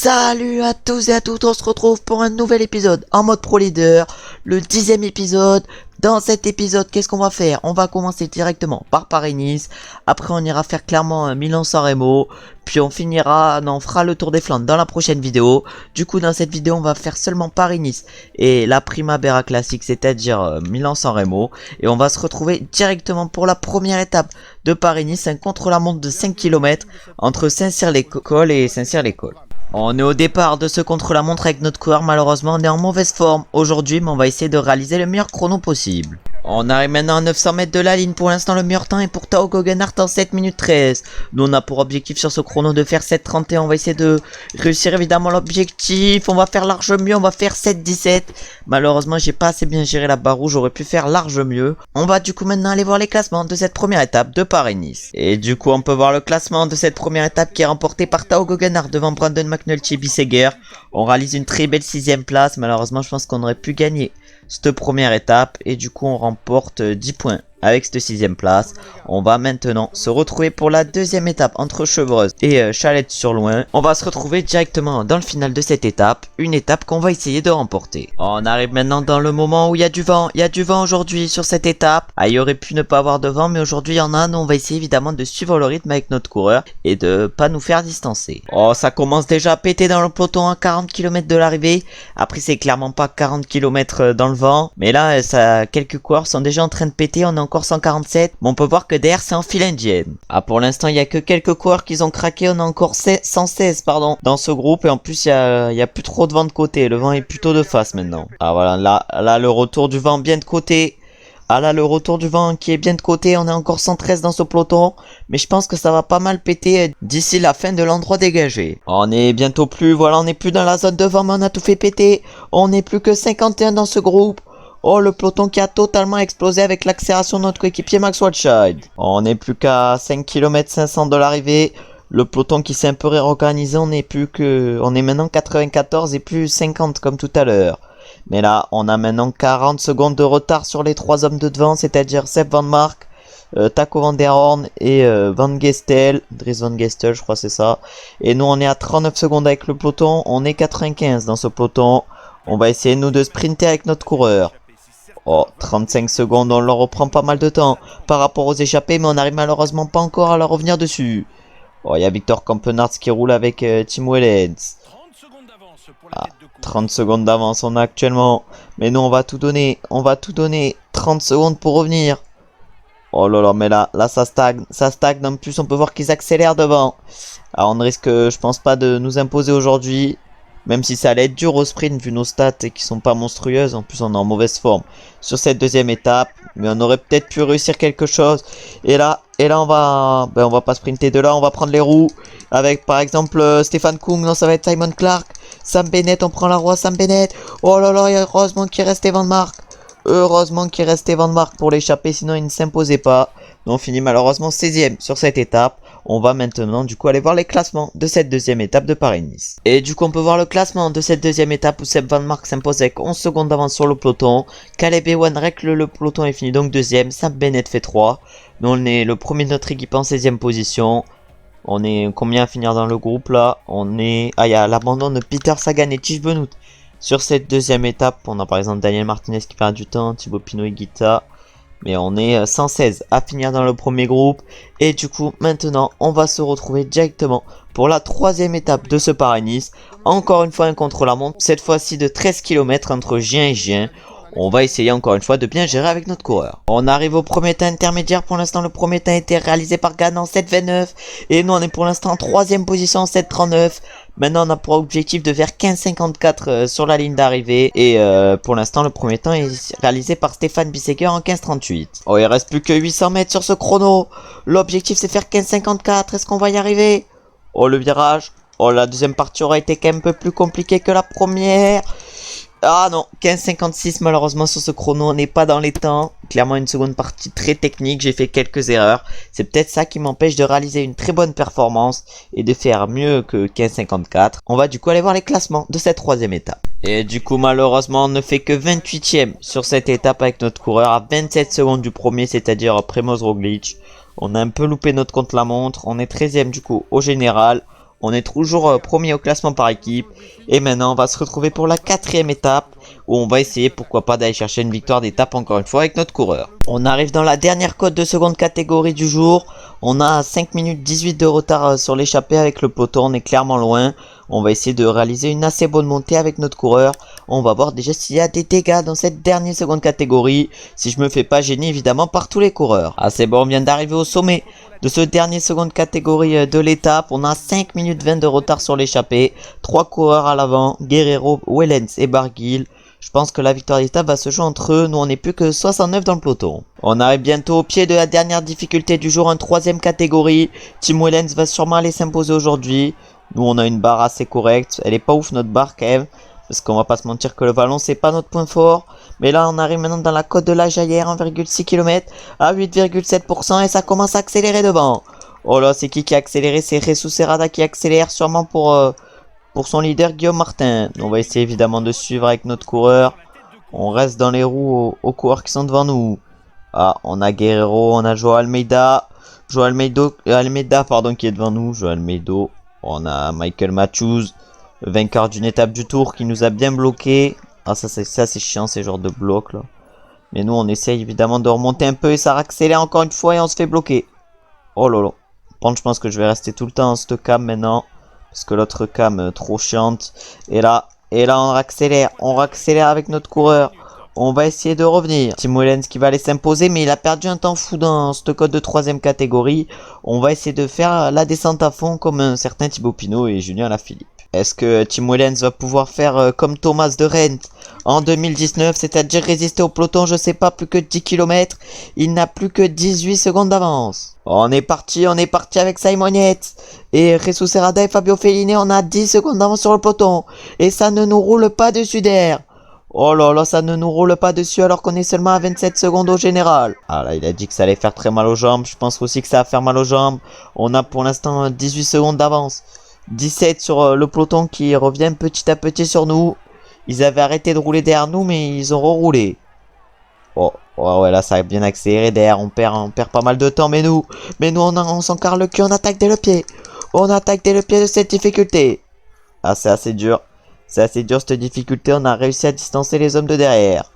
Salut à tous et à toutes, on se retrouve pour un nouvel épisode en mode Pro Leader, le 10e épisode. Dans cet épisode, qu'est-ce qu'on va faire? On va commencer directement par Paris-Nice, après on ira faire clairement Milan-San Remo, puis on fera le tour des Flandres dans la prochaine vidéo. Du coup, dans cette vidéo, on va faire seulement Paris-Nice et la Primavera classique, c'est-à-dire Milan-San Remo, et on va se retrouver directement pour la première étape de Paris-Nice, un contre-la-montre de 5 km entre Saint-Cyr-l'École et Saint-Cyr-l'École. On est au départ de ce contre-la-montre avec notre coureur, malheureusement on est en mauvaise forme aujourd'hui, mais on va essayer de réaliser le meilleur chrono possible. On arrive maintenant à 900 mètres de la ligne, pour l'instant le meilleur temps est pour Tao Geoghegan Hart en 7 minutes 13. Nous on a pour objectif sur ce chrono de faire 7,31, on va essayer de réussir évidemment l'objectif, on va faire large mieux, on va faire 7,17. Malheureusement j'ai pas assez bien géré la barre rouge, j'aurais pu faire large mieux. On va du coup maintenant aller voir les classements de cette première étape de Paris-Nice. Et du coup on peut voir le classement de cette première étape qui est remporté par Tao Geoghegan Hart devant Brandon McNulty et Biseguer. On réalise une très belle 6ème place, malheureusement je pense qu'on aurait pu gagner cette première étape et du coup on remporte 10 points avec cette 6ème place. On va maintenant se retrouver pour la deuxième étape entre Chevreuse et Chalette-sur-Loing. On va se retrouver directement dans le final de cette étape, une étape qu'on va essayer de remporter. On arrive maintenant dans le moment où il y a du vent aujourd'hui sur cette étape. Ah, il aurait pu ne pas avoir de vent, mais aujourd'hui il y en a. Nous on va essayer évidemment de suivre le rythme avec notre coureur et de pas nous faire distancer. Oh, ça commence déjà à péter dans le peloton à 40 km de l'arrivée. Après c'est clairement pas 40 km dans le vent, mais là quelques coureurs sont déjà en train de péter. On est encore 147, mais on peut voir que derrière c'est en file indienne. Ah, pour l'instant il y a que quelques coureurs qui ont craqué, on a encore 116 dans ce groupe, et en plus il y a plus trop de vent de côté, le vent est plutôt de face maintenant. Ah voilà, là le retour du vent bien de côté. Ah là, le retour du vent qui est bien de côté, on est encore 113 dans ce peloton, mais je pense que ça va pas mal péter d'ici la fin de l'endroit dégagé. On est bientôt plus, voilà, on est plus dans la zone de vent, mais on a tout fait péter. On n'est plus que 51 dans ce groupe. Oh, le peloton qui a totalement explosé avec l'accélération de notre coéquipier Max Waltscheid. On n'est plus qu'à 5 km 500 de l'arrivée. Le peloton qui s'est un peu réorganisé, on est maintenant 94 et plus 50 comme tout à l'heure. Mais là, on a maintenant 40 secondes de retard sur les 3 hommes de devant, c'est-à-dire Sepp Van Mark, Taco Van Der Horn et Van Gestel, Dries Van Gestel, je crois c'est ça. Et nous, on est à 39 secondes avec le peloton, on est 95 dans ce peloton. On va essayer, nous, de sprinter avec notre coureur. Oh, 35 secondes, on leur reprend pas mal de temps par rapport aux échappés, mais on n'arrive malheureusement pas encore à leur revenir dessus. Oh, il y a Victor Campenarts qui roule avec Tim Wellens. Ah, 30 secondes d'avance on a actuellement. Mais nous on va tout donner. 30 secondes pour revenir. Oh là là, mais là ça stagne. En plus on peut voir qu'ils accélèrent devant. Alors on ne risque, je pense pas, de nous imposer aujourd'hui. Même si ça allait être dur au sprint vu nos stats et qui sont pas monstrueuses. En plus on est en mauvaise forme sur cette deuxième étape. Mais on aurait peut-être pu réussir quelque chose. Et là on va pas sprinter de là. On va prendre les roues. Avec par exemple Stéphane Kung. Non, ça va être Simon Clark. Sam Bennett, on prend la roue à Sam Bennett. Oh là là, heureusement qu'il restait Van Mark. Pour l'échapper, sinon il ne s'imposait pas. Donc on finit malheureusement 16ème sur cette étape. On va maintenant du coup aller voir les classements de cette deuxième étape de Paris-Nice. Et du coup on peut voir le classement de cette deuxième étape où Sepp Van Mark s'impose avec 11 secondes d'avance sur le peloton. Caleb Ewan règle le peloton et finit donc deuxième. Sam Bennett fait 3. Nous on est le premier de notre équipe en 16ème position. On est combien à finir dans le groupe là? Il y a l'abandon de Peter Sagan et Tish Benoît. Sur cette deuxième étape, on a par exemple Daniel Martinez qui perd du temps, Thibaut Pinot et Guita. Mais on est 116 à finir dans le premier groupe. Et du coup, maintenant, on va se retrouver directement pour la troisième étape de ce Paris-Nice. Encore une fois, un contre-la-montre, cette fois-ci de 13 km entre Gien et Gien. On va essayer encore une fois de bien gérer avec notre coureur. On arrive au premier temps intermédiaire. Pour l'instant, le premier temps a été réalisé par Gann en 7,29. Et nous, on est pour l'instant en 3ème position en 7,39. Maintenant, on a pour objectif de faire 15,54 sur la ligne d'arrivée. Et pour l'instant, le premier temps est réalisé par Stéphane Biseguer en 15,38. Oh, il reste plus que 800 mètres sur ce chrono. L'objectif, c'est faire 15,54. Est-ce qu'on va y arriver? Oh, le virage. Oh, la deuxième partie aura été quand même un peu plus compliquée que la première. Ah non, 15,56 malheureusement sur ce chrono, on n'est pas dans les temps. Clairement une seconde partie très technique, j'ai fait quelques erreurs. C'est peut-être ça qui m'empêche de réaliser une très bonne performance et de faire mieux que 15,54. On va du coup aller voir les classements de cette troisième étape. Et du coup malheureusement on ne fait que 28ème sur cette étape avec notre coureur à 27 secondes du premier, c'est-à-dire Primoz Roglic. On a un peu loupé notre contre-la-montre, on est 13ème du coup au général. On est toujours premier au classement par équipe. Et maintenant, on va se retrouver pour la 4e étape, où on va essayer, pourquoi pas, d'aller chercher une victoire d'étape encore une fois avec notre coureur. On arrive dans la dernière côte de seconde catégorie du jour. On a 5 minutes 18 de retard sur l'échappée avec le peloton, on est clairement loin. On va essayer de réaliser une assez bonne montée avec notre coureur. On va voir déjà s'il y a des dégâts dans cette dernière seconde catégorie. Si je me fais pas gêner évidemment par tous les coureurs. Ah c'est bon, on vient d'arriver au sommet de ce dernier seconde catégorie de l'étape. On a 5 minutes 20 de retard sur l'échappée. 3 coureurs à l'avant, Guerrero, Wellens et Barguil. Je pense que la victoire d'étape va se jouer entre eux. Nous on n'est plus que 69 dans le peloton. On arrive bientôt au pied de la dernière difficulté du jour, en 3e catégorie. Tim Wellens va sûrement aller s'imposer aujourd'hui. Nous on a une barre assez correcte. Elle est pas ouf notre barre quand même. Parce qu'on va pas se mentir que le vallon c'est pas notre point fort. Mais là on arrive maintenant dans la côte de la Jaillère, 1,6 km à 8,7% et ça commence à accélérer devant. Oh là, c'est qui a accéléré? C'est Jesus Serrada qui accélère sûrement pour son leader Guillaume Martin. On va essayer évidemment de suivre avec notre coureur. On reste dans les roues aux coureurs qui sont devant nous. Ah, on a Guerrero, on a Joao Almeida. Almeida pardon, qui est devant nous. Joao Almeida. On a Michael Matthews, vainqueur d'une étape du tour, qui nous a bien bloqué. Ah ça c'est chiant ces genres de blocs là. Mais nous on essaye évidemment de remonter un peu et ça accélère encore une fois et on se fait bloquer. Oh lolo. Par contre je pense que je vais rester tout le temps en cette cam maintenant. Parce que l'autre cam trop chiante. Et là on raccélère avec notre coureur. On va essayer de revenir. Tim Wellens qui va aller s'imposer, mais il a perdu un temps fou dans cette côte de 3e catégorie. On va essayer de faire la descente à fond comme un certain Thibaut Pinot et Julien Lafilippe. Est-ce que Tim Wellens va pouvoir faire comme Thomas de Rennes en 2019, c'est-à-dire résister au peloton, je sais pas, plus que 10 km. Il n'a plus que 18 secondes d'avance. On est parti avec Simon Yates et Jesus Serrada et Fabio Fellini. On a 10 secondes d'avance sur le peloton et ça ne nous roule pas dessus derrière. Oh là là, ça ne nous roule pas dessus alors qu'on est seulement à 27 secondes au général. Ah là, il a dit que ça allait faire très mal aux jambes. Je pense aussi que ça va faire mal aux jambes. On a pour l'instant 18 secondes d'avance. 17 sur le peloton qui revient petit à petit sur nous. Ils avaient arrêté de rouler derrière nous, mais ils ont reroulé. Oh, ouais, là, ça a bien accéléré derrière. On perd pas mal de temps, mais nous on s'encarre le cul, on attaque dès le pied. On attaque dès le pied de cette difficulté. Ah, c'est assez dur. C'est assez dur cette difficulté, on a réussi à distancer les hommes de derrière.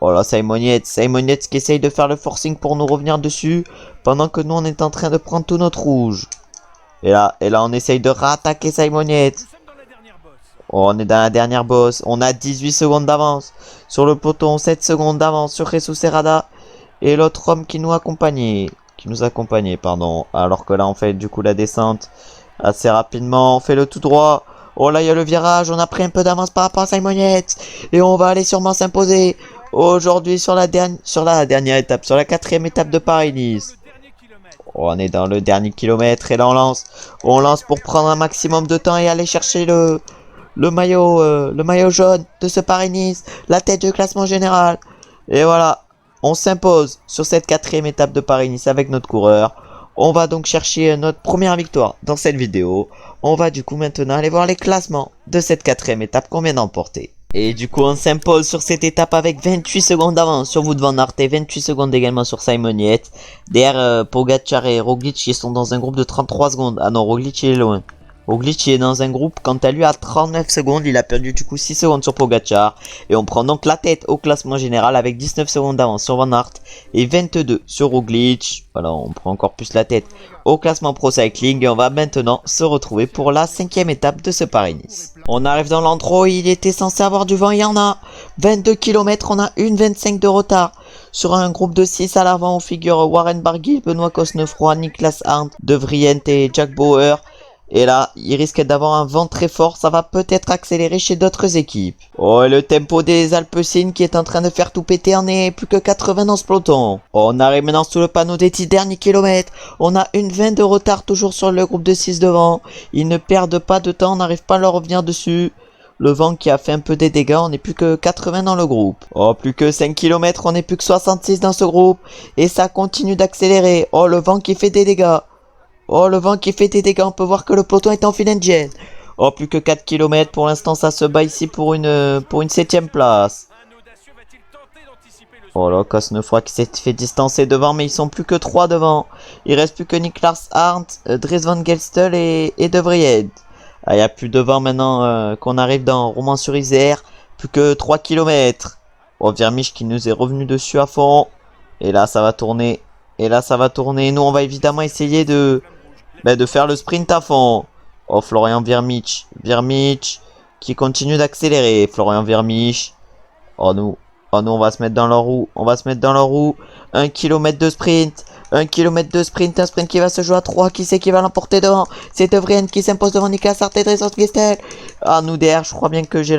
Oh là, Simon Yates qui essaye de faire le forcing pour nous revenir dessus, pendant que nous on est en train de prendre tout notre rouge. Et là on essaye de rattaquer Simon Yates. Oh, on est dans la dernière bosse, on a 18 secondes d'avance sur le peloton, 7 secondes d'avance sur Jesus Serrada et l'autre homme qui nous accompagnait. Alors que là on fait du coup la descente assez rapidement, on fait le tout droit. Oh là, il y a le virage, on a pris un peu d'avance par rapport à Simon Yates. Et on va aller sûrement s'imposer aujourd'hui sur la dernière étape, sur la 4e étape de Paris-Nice. Oh, on est dans le dernier kilomètre et là on lance. On lance pour prendre un maximum de temps et aller chercher le maillot jaune de ce Paris-Nice. La tête du classement général. Et voilà, on s'impose sur cette 4e étape de Paris-Nice avec notre coureur. On va donc chercher notre première victoire dans cette vidéo. On va du coup maintenant aller voir les classements de cette 4e étape qu'on vient d'emporter. Et du coup on s'impose sur cette étape avec 28 secondes d'avance sur Wout van Aert et 28 secondes également sur Simon Yates. Derrière Pogacar et Roglic qui sont dans un groupe de 33 secondes. Ah non, Roglic il est loin. Roglic est dans un groupe, quant à lui à 39 secondes, il a perdu du coup 6 secondes sur Pogacar. Et on prend donc la tête au classement général avec 19 secondes d'avance sur Van Aert et 22 sur Roglic. Voilà, on prend encore plus la tête au classement Pro Cycling et on va maintenant se retrouver pour la 5e étape de ce Paris-Nice. On arrive dans l'endroit où il était censé avoir du vent, il y en a 22 km, on a 1,25 de retard. Sur un groupe de 6 à l'avant, on figure Warren Barguil, Benoît Cosnefroy, Niklas Arndt, De Vriend et Jack Bauer. Et là, il risque d'avoir un vent très fort, ça va peut-être accélérer chez d'autres équipes. Oh, et le tempo des Alpecin qui est en train de faire tout péter, on est plus que 80 dans ce peloton. Oh, on arrive maintenant sous le panneau des 10 derniers kilomètres. On a 1,20 de retard toujours sur le groupe de 6 devant. Ils ne perdent pas de temps, on n'arrive pas à leur revenir dessus. Le vent qui a fait un peu des dégâts, on n'est plus que 80 dans le groupe. Oh, plus que 5 km, on n'est plus que 66 dans ce groupe. Et ça continue d'accélérer. Oh, le vent qui fait des dégâts. Oh, le vent qui fait des dégâts, on peut voir que le peloton est en file indienne. Oh, plus que 4 km, pour l'instant ça se bat ici pour une 7ème place. Oh là, Cosnefroy qui s'est fait distancer devant, mais ils sont plus que 3 devant. Il reste plus que Niklas Arndt, Dries Van Gestel et De Vries. Ah, il n'y a plus devant maintenant qu'on arrive dans Romans-sur-Isère. Plus que 3 km. Oh, Vermich qui nous est revenu dessus à fond. Et là, ça va tourner. Et là, ça va tourner. Nous, on va évidemment essayer de faire le sprint à fond. Oh, Florian Vermich. Vermich qui continue d'accélérer. Florian Vermich. Oh, nous, on va se mettre dans leur roue. On va se mettre dans leur roue. 1 km de sprint. 1 km de sprint. Un sprint qui va se jouer à 3. Qui c'est qui va l'emporter devant? C'est De Vries qui s'impose devant Niklas Arndt et Dries Van Gestel. Ah, nous derrière, je crois bien que j'ai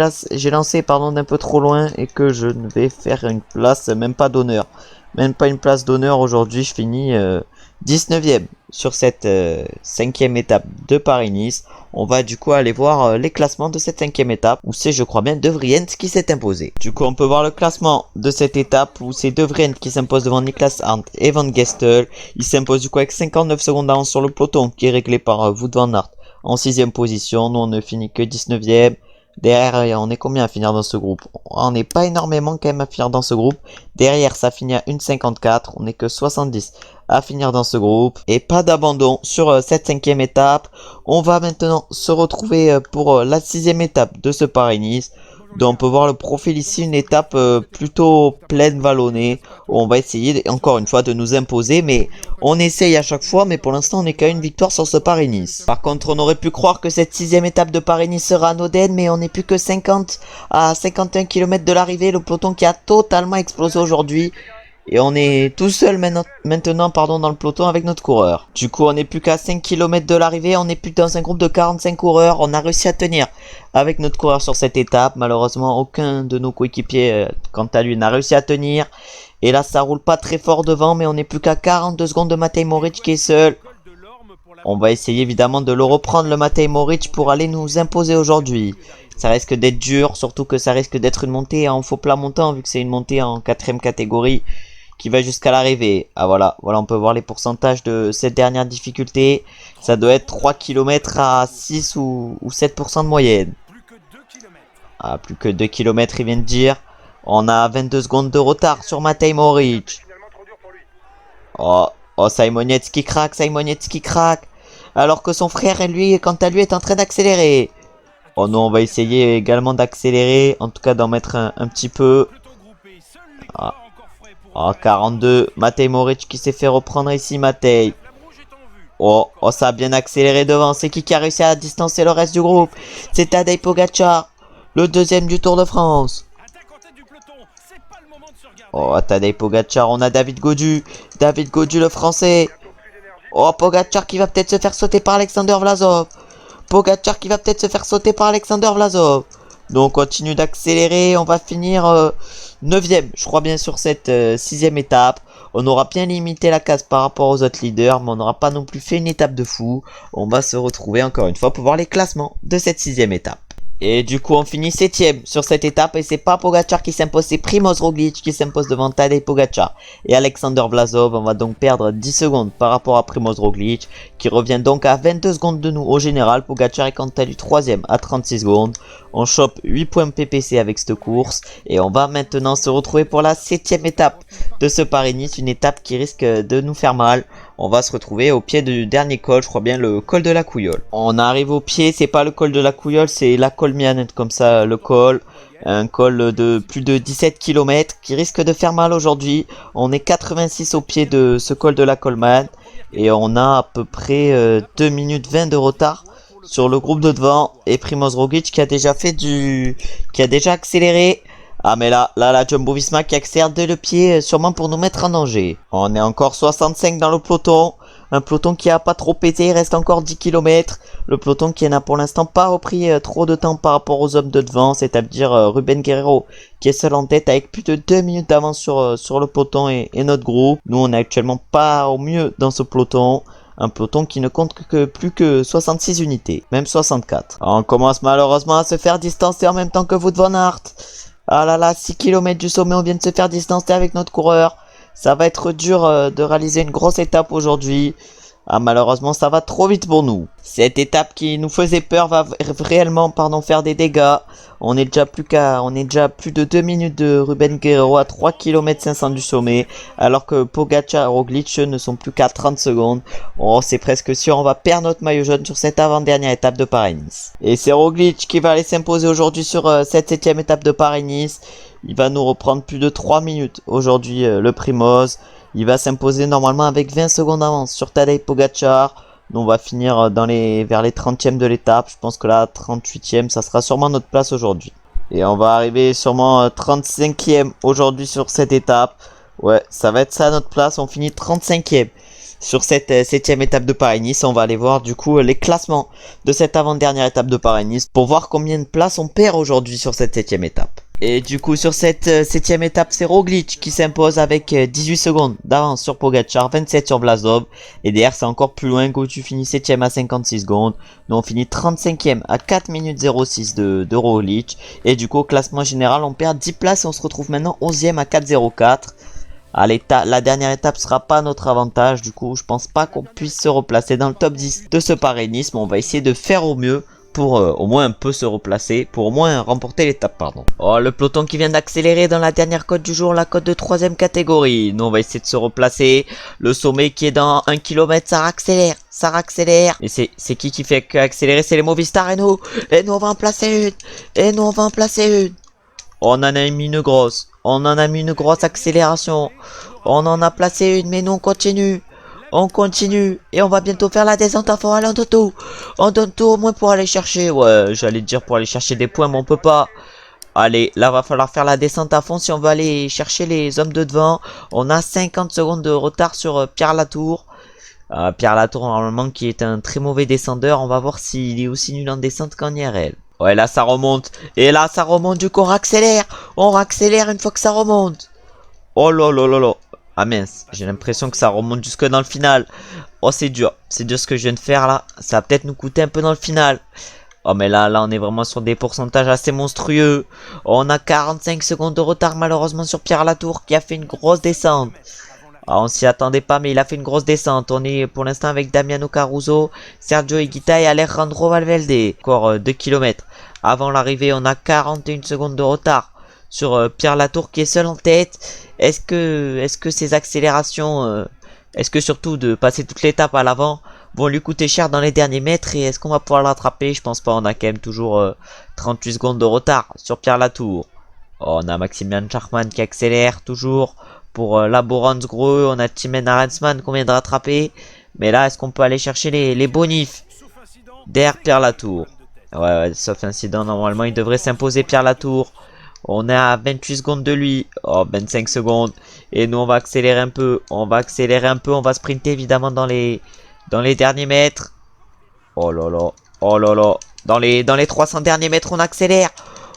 lancé d'un peu trop loin. Et que je ne vais faire une place, même pas d'honneur. Même pas une place d'honneur aujourd'hui. Je finis 19e sur cette 5e étape de Paris-Nice. On va du coup aller voir les classements de cette 5e étape où c'est, je crois bien, De Vries qui s'est imposé. Du coup, on peut voir le classement de cette étape où c'est De Vries qui s'impose devant Niklas Arndt et Van Gestel. Il s'impose du coup avec 59 secondes d'avance sur le peloton qui est réglé par Wout van Aert en 6e position. Nous, on ne finit que 19e. Derrière, on est combien à finir dans ce groupe? On n'est pas énormément quand même à finir dans ce groupe. Derrière, ça finit à 1,54. On n'est que 70 à finir dans ce groupe. Et pas d'abandon sur cette 5e étape. On va maintenant se retrouver pour la 6e étape de ce Paris-Nice. Donc on peut voir le profil ici, une étape plutôt pleine vallonnée. On va essayer encore une fois de nous imposer, mais on essaye à chaque fois, mais pour l'instant on n'est qu'à une victoire sur ce Paris-Nice. Par contre, on aurait pu croire que cette 6e étape de Paris-Nice sera anodine, mais on n'est plus que 50 à 51 km de l'arrivée. Le peloton qui a totalement explosé aujourd'hui. Et on est tout seul maintenant dans le peloton avec notre coureur. Du coup, on n'est plus qu'à 5 km de l'arrivée. On n'est plus dans un groupe de 45 coureurs. On a réussi à tenir avec notre coureur sur cette étape. Malheureusement, aucun de nos coéquipiers, quant à lui, n'a réussi à tenir. Et là, ça roule pas très fort devant, mais on n'est plus qu'à 42 secondes de Matej Moric qui est seul. On va essayer évidemment de le reprendre, le Matej Moric, pour aller nous imposer aujourd'hui. Ça risque d'être dur, surtout que ça risque d'être une montée en faux plat montant, vu que c'est une montée en 4e catégorie qui va jusqu'à l'arrivée. Ah voilà, on peut voir les pourcentages de cette dernière difficulté. Ça doit être 3 km à 6 ou 7% de moyenne. Ah, plus que 2 km, il vient de dire. On a 22 secondes de retard sur Matej Moric. Oh, Simonetz qui craque. Alors que son frère, lui, quant à lui, est en train d'accélérer. Oh non, on va essayer également d'accélérer. En tout cas, d'en mettre un petit peu. Ah. Oh, 42. Matej Moric qui s'est fait reprendre ici, Matej. Oh, ça a bien accéléré devant. C'est qui a réussi à distancer le reste du groupe? C'est Tadej Pogacar, le 2e du Tour de France. Oh, Tadej Pogacar, on a David Gaudu. David Gaudu, le français. Oh, Pogacar qui va peut-être se faire sauter par Alexander Vlasov. Donc on continue d'accélérer, on va finir 9e, je crois bien, sur cette 6e étape. On aura bien limité la casse par rapport aux autres leaders, mais on n'aura pas non plus fait une étape de fou. On va se retrouver encore une fois pour voir les classements de cette 6e étape. Et du coup on finit 7e sur cette étape et c'est pas Pogacar qui s'impose, c'est Primoz Roglic qui s'impose devant Tadej Pogacar et Alexander Vlasov. On va donc perdre 10 secondes par rapport à Primoz Roglic qui revient donc à 22 secondes de nous au général. Pogacar est quant à lui 3e à 36 secondes. On chope 8 points PPC avec cette course et on va maintenant se retrouver pour la 7e étape de ce Paris-Nice, une étape qui risque de nous faire mal. On va se retrouver au pied du dernier col, je crois bien le col de la Couillole. On arrive au pied, c'est pas le col de la Couillole, c'est la Colmiane, comme ça le col. Un col de plus de 17 km qui risque de faire mal aujourd'hui. On est 86 au pied de ce col de la Colmane et on a à peu près 2 minutes 20 de retard sur le groupe de devant. Et Primoz Roglic qui a déjà accéléré. Ah mais là, la Jumbo-Visma qui accélère dès le pied, sûrement pour nous mettre en danger. On est encore 65 dans le peloton. Un peloton qui a pas trop pété, il reste encore 10 km. Le peloton qui n'a pour l'instant pas repris trop de temps par rapport aux hommes de devant, c'est-à-dire Ruben Guerrero qui est seul en tête avec plus de 2 minutes d'avance sur le peloton et notre groupe. Nous on est actuellement pas au mieux dans ce peloton. Un peloton qui ne compte que plus que 66 unités, même 64. Alors, on commence malheureusement à se faire distancer en même temps que Wout van Aert. Ah là là, 6 km du sommet, on vient de se faire distancer avec notre coureur. Ça va être dur de réaliser une grosse étape aujourd'hui. Ah, malheureusement, ça va trop vite pour nous. Cette étape qui nous faisait peur va réellement, faire des dégâts. On est déjà plus de 2 minutes de Ruben Guerrero à 3 km 500 du sommet, alors que Pogacar et Roglic ne sont plus qu'à 30 secondes. Oh, c'est presque sûr, on va perdre notre maillot jaune sur cette avant-dernière étape de Paris-Nice. Et c'est Roglic qui va aller s'imposer aujourd'hui sur cette 7ème étape de Paris-Nice. Il va nous reprendre plus de 3 minutes aujourd'hui, le Primoz. Il va s'imposer normalement avec 20 secondes d'avance sur Tadej Pogacar. Nous, on va finir vers les 30e de l'étape. Je pense que là, 38e, ça sera sûrement notre place aujourd'hui. Et on va arriver sûrement 35e aujourd'hui sur cette étape. Ouais, ça va être ça notre place. On finit 35e sur cette 7ème étape de Paris-Nice. On va aller voir du coup les classements de cette avant-dernière étape de Paris-Nice pour voir combien de places on perd aujourd'hui sur cette 7ème étape. Et du coup sur cette 7ème étape, c'est Roglic qui s'impose avec 18 secondes d'avance sur Pogacar, 27 sur Vlasov. Et derrière c'est encore plus loin, Gotu finit 7ème à 56 secondes. Nous on finit 35ème à 4 minutes 06 de Roglic. Et du coup au classement général on perd 10 places et on se retrouve maintenant 11ème à 4,04. La dernière étape sera pas notre avantage, du coup je pense pas qu'on puisse se replacer dans le top 10 de ce Paris-Nice, mais on va essayer de faire au mieux pour au moins un peu se replacer, pour au moins remporter l'étape, pardon. Oh, le peloton qui vient d'accélérer dans la dernière côte du jour, la côte de 3ème catégorie. Nous on va essayer de se replacer, le sommet qui est dans 1 km, ça accélère. Et c'est qui fait accélérer, c'est les Movistar et nous on va en placer une, On en a mis une grosse. On en a mis une grosse accélération. On en a placé une, mais nous on continue. On continue. Et on va bientôt faire la descente à fond. Allez, on donne tout. On donne tout au moins pour aller chercher. Ouais, j'allais dire pour aller chercher des points, mais on peut pas. Allez, là va falloir faire la descente à fond si on veut aller chercher les hommes de devant. On a 50 secondes de retard sur Pierre Latour. Pierre Latour normalement qui est un très mauvais descendeur. On va voir s'il est aussi nul en descente qu'en IRL. Ouais, là ça remonte. Et là ça remonte, du coup on accélère. On accélère une fois que ça remonte. Oh là là là là. Ah mince, j'ai l'impression que ça remonte jusque dans le final. Oh c'est dur ce que je viens de faire là. Ça va peut-être nous coûter un peu dans le final. Oh mais là on est vraiment sur des pourcentages assez monstrueux. On a 45 secondes de retard malheureusement sur Pierre Latour qui a fait une grosse descente. Ah, on s'y attendait pas, mais il a fait une grosse descente. On est pour l'instant avec Damiano Caruso, Sergio Higuita et Alejandro Valverde. Encore 2 km. Avant l'arrivée, on a 41 secondes de retard sur Pierre Latour qui est seul en tête. Est-ce que ces accélérations, est-ce que surtout de passer toute l'étape à l'avant vont lui coûter cher dans les derniers mètres et est-ce qu'on va pouvoir le rattraper? Je pense pas, on a quand même toujours 38 secondes de retard sur Pierre Latour. Oh, on a Maximilian Schachmann qui accélère toujours. Pour Laborance-Greux, on a Timen Arensman qu'on vient de rattraper. Mais là, est-ce qu'on peut aller chercher les bonifs derrière Pierre Latour? Ouais, sauf incident, normalement, il devrait s'imposer Pierre Latour. On est à 28 secondes de lui. Oh, 25 secondes. Et nous, on va accélérer un peu. On va sprinter, évidemment, dans les derniers mètres. Oh là là. Oh là là. Dans les 300 derniers mètres, on accélère.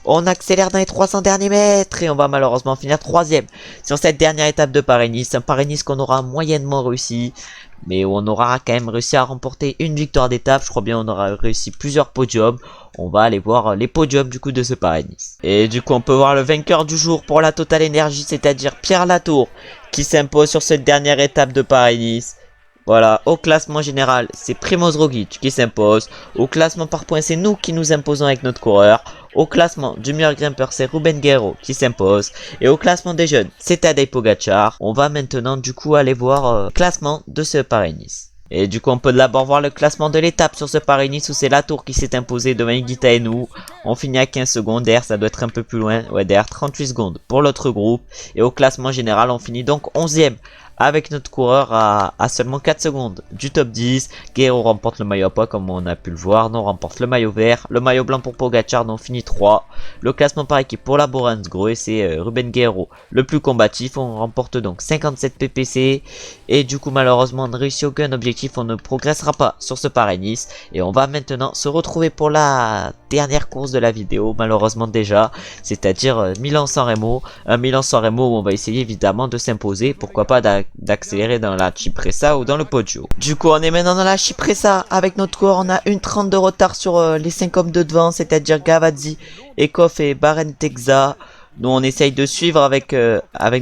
On accélère dans les 300 derniers mètres et on va malheureusement finir 3ème sur cette dernière étape de Paris-Nice. Un Paris-Nice qu'on aura moyennement réussi, mais où on aura quand même réussi à remporter une victoire d'étape. Je crois bien on aura réussi plusieurs podiums. On va aller voir les podiums du coup de ce Paris-Nice. Et du coup on peut voir le vainqueur du jour pour la Total Energy, c'est-à-dire Pierre Latour, qui s'impose sur cette dernière étape de Paris-Nice. Voilà, au classement général, c'est Primoz Roglic qui s'impose. Au classement par points, c'est nous qui nous imposons avec notre coureur. Au classement du meilleur grimpeur, c'est Ruben Guerrero qui s'impose. Et au classement des jeunes, c'est Tadej Pogacar. On va maintenant du coup aller voir le classement de ce Paris-Nice. Et du coup, on peut d'abord voir le classement de l'étape sur ce Paris-Nice où c'est Latour qui s'est imposé devant Higuita et nous. On finit à 15 secondes. Derrière, ça doit être un peu plus loin. Ouais, derrière 38 secondes pour l'autre groupe. Et au classement général, on finit donc 11ème. Avec notre coureur à seulement 4 secondes du top 10. Guerrero remporte le maillot à pois comme on a pu le voir. Nous remporte le maillot vert. Le maillot blanc pour Pogacar, nous on finit 3. Le classement par équipe pour Laborance-Greux et c'est Ruben Guerrero le plus combatif. On remporte donc 57 PPC. Et du coup malheureusement on ne réussit aucun objectif. On ne progressera pas sur ce Paris-Nice. Et on va maintenant se retrouver pour la dernière course de la vidéo. Malheureusement déjà. C'est-à-dire Milan-San Remo. Un Milan-San Remo où on va essayer évidemment de s'imposer. Pourquoi pas d'accélérer dans la Cipressa ou dans le Poggio. Du coup on est maintenant dans la Cipressa avec notre coureur. On a 1:30 de retard sur les 5 hommes de devant, c'est-à-dire Gavazzi, Ekoff et Barenteksa. Nous on essaye de suivre avec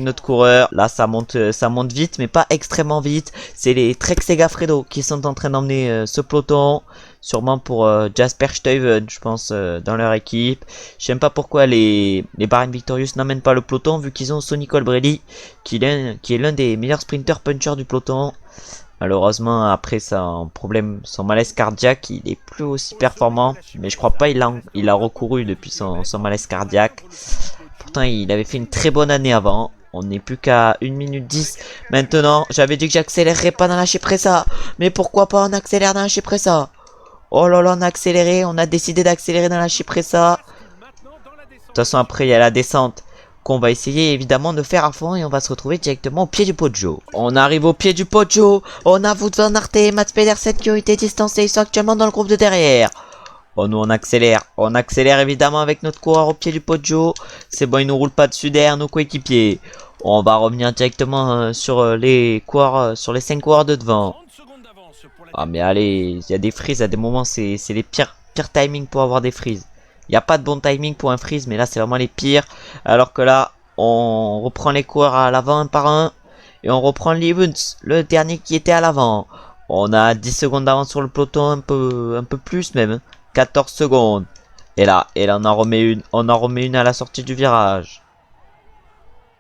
notre coureur. Là ça monte vite mais pas extrêmement vite. C'est les Trek Segafredo qui sont en train d'emmener ce peloton. Sûrement pour Jasper Stuyven je pense dans leur équipe. Je sais même pas pourquoi les Bahrain Victorious n'emmènent pas le peloton vu qu'ils ont Sonny Colbrelli qui est l'un des meilleurs sprinters punchers du peloton. Malheureusement après son malaise cardiaque il est plus aussi performant. Mais je crois pas il a recouru depuis son malaise cardiaque. Pourtant il avait fait une très bonne année avant. On n'est plus qu'à 1 minute 10. Maintenant j'avais dit que j'accélérerais pas dans la Cipressa. Mais pourquoi pas on accélère dans la Cipressa? Oh là là on a accéléré. On a décidé d'accélérer dans la Cipressa. De toute façon après il y a la descente qu'on va essayer évidemment de faire à fond et on va se retrouver directement au pied du Poggio. On arrive au pied du Poggio. On a Wout van Aert et Mats Pedersen qui ont été distancés. Ils sont actuellement dans le groupe de derrière. Oh nous on accélère évidemment avec notre coureur au pied du Poggio. C'est bon il nous roule pas dessus derrière nos coéquipiers. On va revenir directement sur les 5 coureurs de devant. Ah mais allez, il y a des freezes à des moments c'est les pires timings pour avoir des freezes. Il n'y a pas de bon timing pour un freeze mais là c'est vraiment les pires. Alors que là on reprend les coureurs à l'avant un par un. Et on reprend Lievens, le dernier qui était à l'avant. On a 10 secondes d'avance sur le peloton, un peu plus même. 14 secondes. Et là on en remet une à la sortie du virage.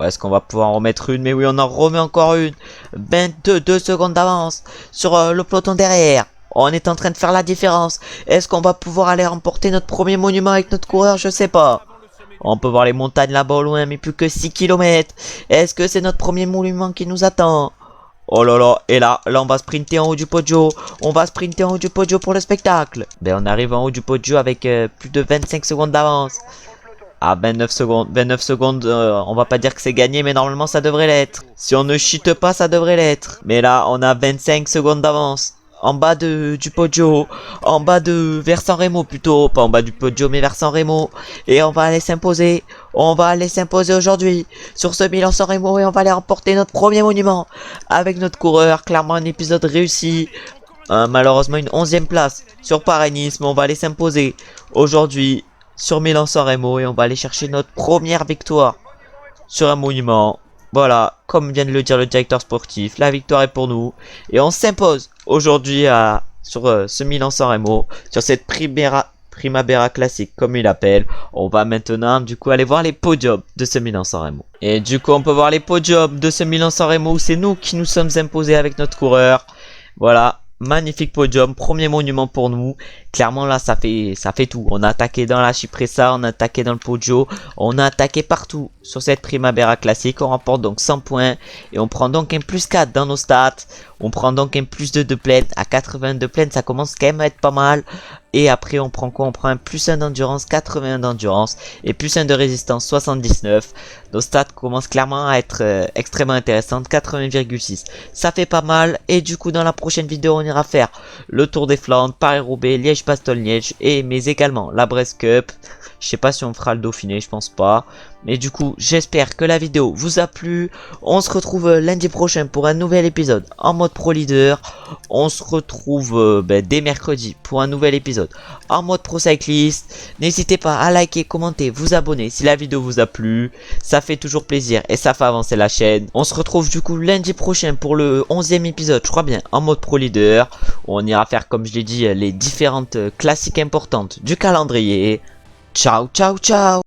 Est-ce qu'on va pouvoir en remettre une? Mais oui, on en remet encore une. 22 secondes d'avance sur le peloton derrière. On est en train de faire la différence. Est-ce qu'on va pouvoir aller remporter notre premier monument avec notre coureur? Je sais pas. On peut voir les montagnes là-bas au loin, mais plus que 6 km. Est-ce que c'est notre premier monument qui nous attend? Oh là là, et là on va sprinter en haut du Poggio. On va sprinter en haut du Poggio pour le spectacle. Ben on arrive en haut du Poggio avec plus de 25 secondes d'avance. Ah 29 secondes, on va pas dire que c'est gagné mais normalement ça devrait l'être. Si on ne cheat pas ça devrait l'être. Mais là on a 25 secondes d'avance. En bas du Poggio, en bas vers San Remo plutôt, pas en bas du Poggio mais vers San Remo. Et on va aller s'imposer, aujourd'hui sur ce Milan-San Remo et on va aller remporter notre premier monument avec notre coureur. Clairement un épisode réussi, malheureusement une 11e place sur Paris-Nice mais on va aller s'imposer aujourd'hui sur Milan-San Remo et on va aller chercher notre première victoire sur un monument. Voilà, comme vient de le dire le directeur sportif, la victoire est pour nous. Et on s'impose aujourd'hui sur ce Milan-San Remo, sur cette Primavera classique comme il appelle. On va maintenant du coup aller voir les podiums de ce Milan-San Remo. Et du coup on peut voir les podiums de ce Milan-San Remo où c'est nous qui nous sommes imposés avec notre coureur. Voilà. Magnifique podium, premier monument pour nous. Clairement là ça fait tout. On a attaqué dans la Cipressa, on a attaqué dans le Poggio, on a attaqué partout sur cette Primavera classique. On remporte donc 100 points et on prend donc un plus 4 dans nos stats. On prend donc un plus 2 de plaine à 82 plaines, ça commence quand même à être pas mal. Et après on prend quoi? On prend un plus 1 d'endurance, 81 d'endurance et plus 1 de résistance, 79. Nos stats commencent clairement à être extrêmement intéressantes, 80,6. Ça fait pas mal et du coup dans la prochaine vidéo on ira faire le Tour des Flandres, Paris-Roubaix, Liège-Bastogne-Liège mais également la Brest Cup. Je sais pas si on fera le Dauphiné, je pense pas. Mais du coup, j'espère que la vidéo vous a plu. On se retrouve lundi prochain pour un nouvel épisode en mode Pro Leader. On se retrouve dès mercredi pour un nouvel épisode en mode Pro Cyclist. N'hésitez pas à liker, commenter, vous abonner si la vidéo vous a plu. Ça fait toujours plaisir et ça fait avancer la chaîne. On se retrouve du coup lundi prochain pour le 11e épisode, je crois bien, en mode Pro Leader. Où on ira faire, comme je l'ai dit, les différentes classiques importantes du calendrier. Ciao, ciao, ciao!